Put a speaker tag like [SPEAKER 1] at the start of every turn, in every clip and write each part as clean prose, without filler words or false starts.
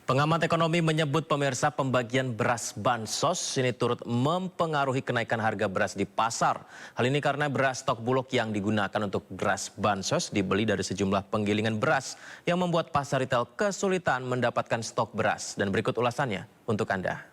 [SPEAKER 1] Pengamat ekonomi menyebut pemirsa pembagian beras bansos ini turut mempengaruhi kenaikan harga beras di pasar. Hal ini karena beras stok bulog yang digunakan untuk beras bansos dibeli dari sejumlah penggilingan beras yang membuat pasar retail kesulitan mendapatkan stok beras. Dan berikut ulasannya untuk Anda.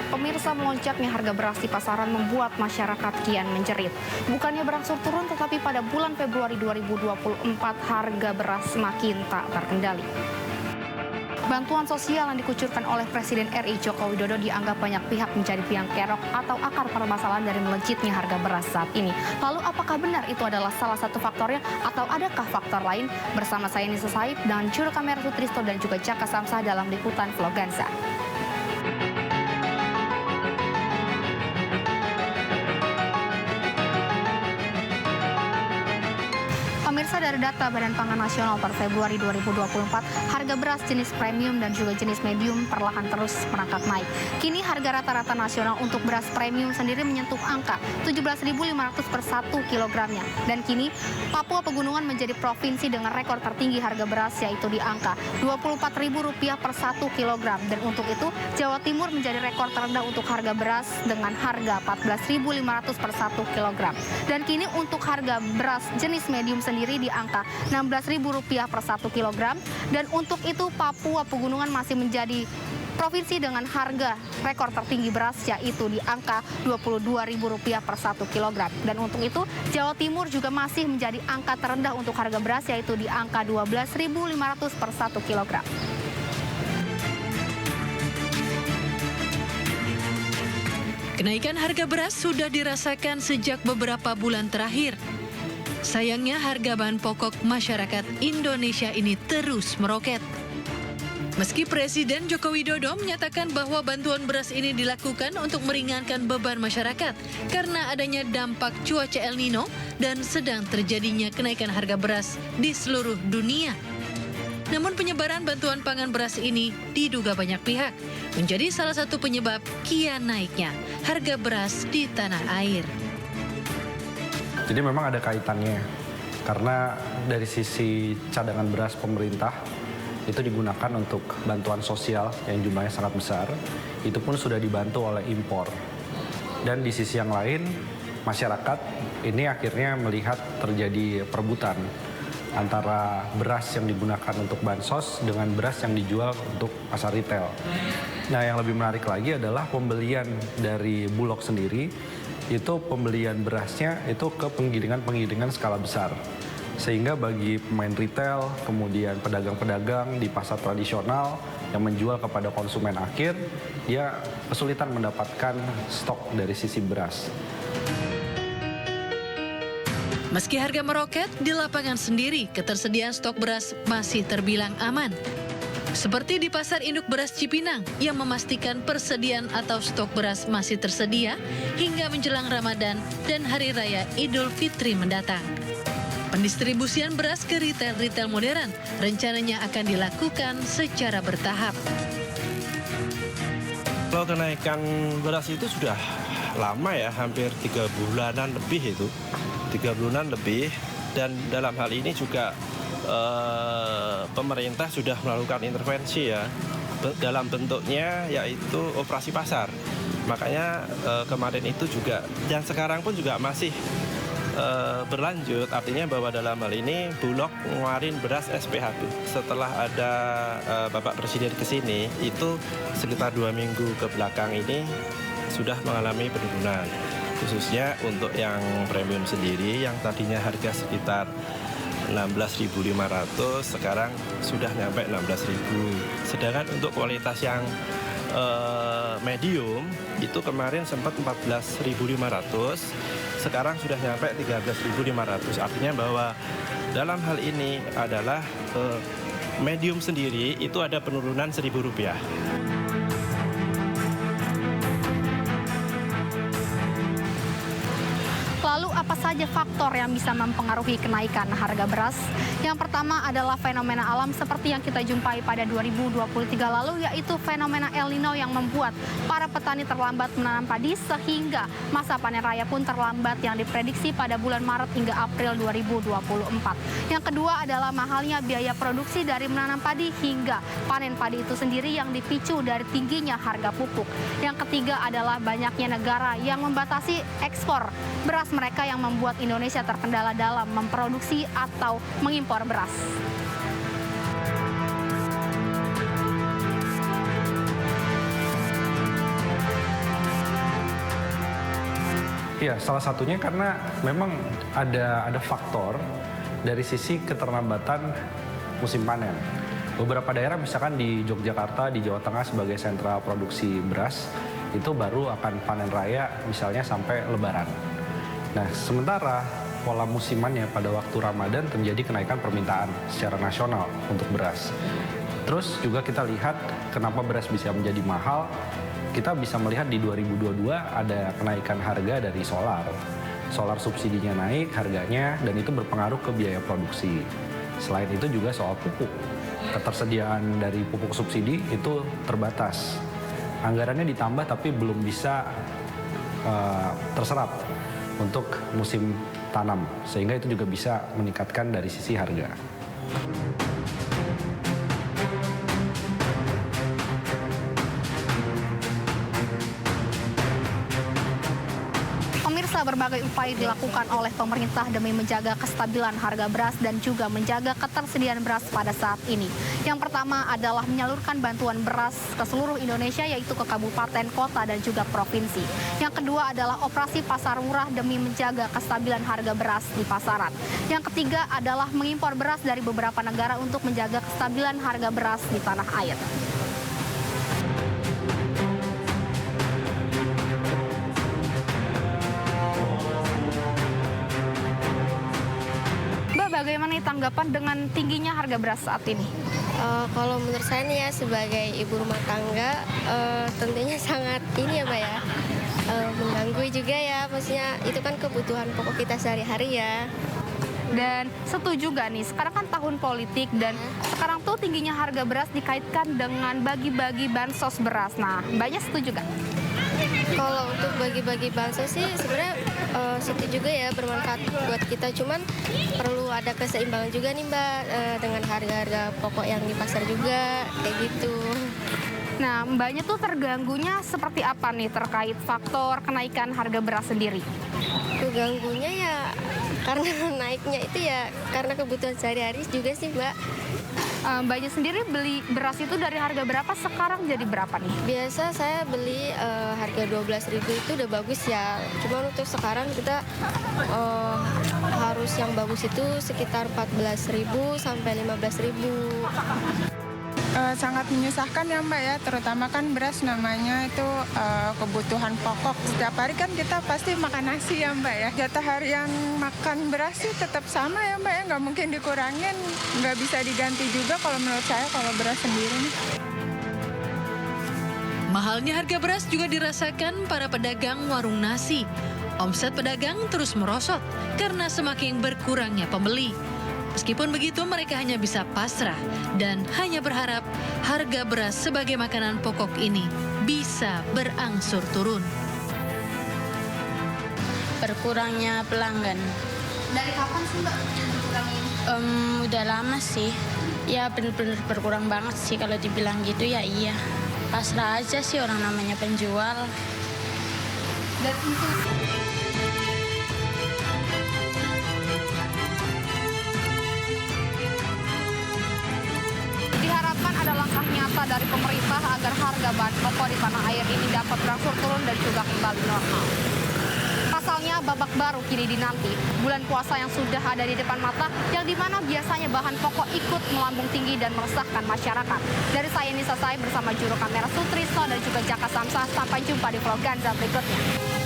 [SPEAKER 2] Pemirsa, melonjaknya harga beras di pasaran membuat masyarakat kian menjerit. Bukannya berangsur turun, tetapi pada bulan Februari 2024 harga beras semakin tak terkendali. Bantuan sosial yang dikucurkan oleh Presiden RI Joko Widodo dianggap banyak pihak menjadi biang kerok atau akar permasalahan dari melejitnya harga beras saat ini. Lalu apakah benar itu adalah salah satu faktornya atau adakah faktor lain? Bersama saya Nisa Said dan juru kamera Sutristo dan juga Jaka Samsah dalam liputan Vloganza. Pemirsa, dari data Badan Pangan Nasional per Februari 2024, harga beras jenis premium dan juga jenis medium perlahan terus merangkak naik. Kini harga rata-rata nasional untuk beras premium sendiri menyentuh angka 17.500 per 1 kilogramnya. Dan kini Papua Pegunungan menjadi provinsi dengan rekor tertinggi harga beras, yaitu di angka Rp24.000 per 1 kilogram. Dan untuk itu Jawa Timur menjadi rekor terendah untuk harga beras dengan harga Rp14.500 per 1 kilogram. Dan kini untuk harga beras jenis medium sendiri di angka Rp16.000 per 1 kilogram. Dan untuk itu Papua Pegunungan masih menjadi provinsi dengan harga rekor tertinggi beras, yaitu di angka Rp22.000 per 1 kilogram. Dan untuk itu Jawa Timur juga masih menjadi angka terendah untuk harga beras, yaitu di angka Rp12.500 per 1 kilogram.
[SPEAKER 3] Kenaikan harga beras sudah dirasakan sejak beberapa bulan terakhir. Sayangnya harga bahan pokok masyarakat Indonesia ini terus meroket. Meski Presiden Joko Widodo menyatakan bahwa bantuan beras ini dilakukan untuk meringankan beban masyarakat karena adanya dampak cuaca El Nino dan sedang terjadinya kenaikan harga beras di seluruh dunia. Namun penyebaran bantuan pangan beras ini diduga banyak pihak menjadi salah satu penyebab kian naiknya harga beras di tanah air.
[SPEAKER 4] Jadi memang ada kaitannya, karena dari sisi cadangan beras pemerintah itu digunakan untuk bantuan sosial yang jumlahnya sangat besar, itu pun sudah dibantu oleh impor. Dan di sisi yang lain, masyarakat ini akhirnya melihat terjadi perebutan antara beras yang digunakan untuk bansos dengan beras yang dijual untuk pasar retail. Nah, yang lebih menarik lagi adalah pembelian dari Bulog sendiri, itu pembelian berasnya itu ke penggilingan skala besar. Sehingga bagi pemain retail, kemudian pedagang-pedagang di pasar tradisional yang menjual kepada konsumen akhir, dia kesulitan mendapatkan stok dari sisi beras.
[SPEAKER 3] Meski harga meroket, di lapangan sendiri ketersediaan stok beras masih terbilang aman. Seperti di Pasar Induk Beras Cipinang yang memastikan persediaan atau stok beras masih tersedia hingga menjelang Ramadan dan Hari Raya Idul Fitri mendatang. Pendistribusian beras ke retail modern rencananya akan dilakukan secara bertahap.
[SPEAKER 5] Kalau kenaikan beras itu sudah lama ya, hampir 3 bulanan lebih itu. 3 bulan lebih, dan dalam hal ini juga pemerintah sudah melakukan intervensi ya, dalam bentuknya yaitu operasi pasar. Makanya kemarin itu juga, dan sekarang pun juga masih berlanjut, artinya bahwa dalam hal ini Bulog ngeluarin beras SPHB. Setelah ada Bapak Presiden ke sini, itu sekitar 2 minggu ke belakang ini sudah mengalami penurunan. Khususnya untuk yang premium sendiri, yang tadinya harga sekitar 16.500, sekarang sudah nyampe 16.000. Sedangkan untuk kualitas yang medium, itu kemarin sempat 14.500, sekarang sudah nyampe 13.500. Artinya bahwa dalam hal ini adalah medium sendiri itu ada penurunan Rp1.000.
[SPEAKER 2] Lalu apa saja faktor yang bisa mempengaruhi kenaikan harga beras? Yang pertama adalah fenomena alam seperti yang kita jumpai pada 2023 lalu, yaitu fenomena El Nino yang membuat para petani terlambat menanam padi sehingga masa panen raya pun terlambat yang diprediksi pada bulan Maret hingga April 2024. Yang kedua adalah mahalnya biaya produksi dari menanam padi hingga panen padi itu sendiri yang dipicu dari tingginya harga pupuk. Yang ketiga adalah banyaknya negara yang membatasi ekspor beras mereka yang membuat Indonesia terkendala dalam memproduksi atau mengimpor beras.
[SPEAKER 4] Iya, salah satunya karena memang ada faktor dari sisi keterlambatan musim panen. Beberapa daerah misalkan di Yogyakarta, di Jawa Tengah sebagai sentra produksi beras, itu baru akan panen raya misalnya sampai Lebaran. Nah, sementara pola musimannya pada waktu Ramadan terjadi kenaikan permintaan secara nasional untuk beras. Terus juga kita lihat kenapa beras bisa menjadi mahal. Kita bisa melihat di 2022 ada kenaikan harga dari solar. Solar subsidinya naik harganya dan itu berpengaruh ke biaya produksi. Selain itu juga soal pupuk. Ketersediaan dari pupuk subsidi itu terbatas. Anggarannya ditambah tapi belum bisa terserap untuk musim tanam, sehingga itu juga bisa meningkatkan dari sisi harga.
[SPEAKER 2] Berbagai upaya dilakukan oleh pemerintah demi menjaga kestabilan harga beras dan juga menjaga ketersediaan beras pada saat ini. Yang pertama adalah menyalurkan bantuan beras ke seluruh Indonesia, yaitu ke kabupaten, kota, dan juga provinsi. Yang kedua adalah operasi pasar murah demi menjaga kestabilan harga beras di pasaran. Yang ketiga adalah mengimpor beras dari beberapa negara untuk menjaga kestabilan harga beras di tanah air. Bagaimana nih tanggapan dengan tingginya harga beras saat ini?
[SPEAKER 6] Kalau menurut saya nih ya, sebagai ibu rumah tangga, tentunya sangat ini ya Mbak ya, mengganggu juga ya, maksudnya itu kan kebutuhan pokok kita sehari-hari ya.
[SPEAKER 2] Dan setuju nggak nih, sekarang kan tahun politik dan sekarang tuh tingginya harga beras dikaitkan dengan bagi-bagi bansos beras. Nah, Mbaknya setuju nggak?
[SPEAKER 6] Kalau untuk bagi-bagi bansos sih sebenarnya setuju juga ya, bermanfaat buat kita. Cuman perlu ada keseimbangan juga nih Mbak, dengan harga-harga pokok yang di pasar juga, kayak gitu.
[SPEAKER 2] Nah, Mbaknya tuh terganggunya seperti apa nih terkait faktor kenaikan harga beras sendiri?
[SPEAKER 6] Keganggunya ya karena naiknya itu ya karena kebutuhan sehari-hari juga sih Mbak.
[SPEAKER 2] Mbaknya sendiri beli beras itu dari harga berapa, sekarang jadi berapa nih?
[SPEAKER 6] Biasa saya beli harga 12.000 itu udah bagus ya. Cuman untuk sekarang kita harus yang bagus itu sekitar 14.000 sampai 15.000.
[SPEAKER 7] Sangat menyusahkan ya Mbak ya, terutama kan beras namanya itu kebutuhan pokok. Setiap hari kan kita pasti makan nasi ya Mbak ya. Jatah harian makan beras sih tetap sama ya Mbak ya, nggak mungkin dikurangin, nggak bisa diganti juga kalau menurut saya kalau beras sendiri.
[SPEAKER 3] Mahalnya harga beras juga dirasakan para pedagang warung nasi. Omset pedagang terus merosot karena semakin berkurangnya pembeli. Meskipun begitu, mereka hanya bisa pasrah dan hanya berharap harga beras sebagai makanan pokok ini bisa berangsur turun.
[SPEAKER 8] Berkurangnya pelanggan.
[SPEAKER 2] Dari kapan sih Mbak berkurangnya?
[SPEAKER 8] Udah lama sih. Ya bener-bener berkurang banget sih kalau dibilang gitu ya iya. Pasrah aja sih orang namanya penjual.
[SPEAKER 2] Dan itu diharapkan ada langkah nyata dari pemerintah agar harga bahan pokok di tanah air ini dapat berangsur turun dan juga kembali normal. Pasalnya babak baru kini dinanti, bulan puasa yang sudah ada di depan mata, yang dimana biasanya bahan pokok ikut melambung tinggi dan meresahkan masyarakat. Dari saya Nisa Sai bersama juru kamera Sutrisno dan juga Jaka Samsa, sampai jumpa di vlog Ganza berikutnya.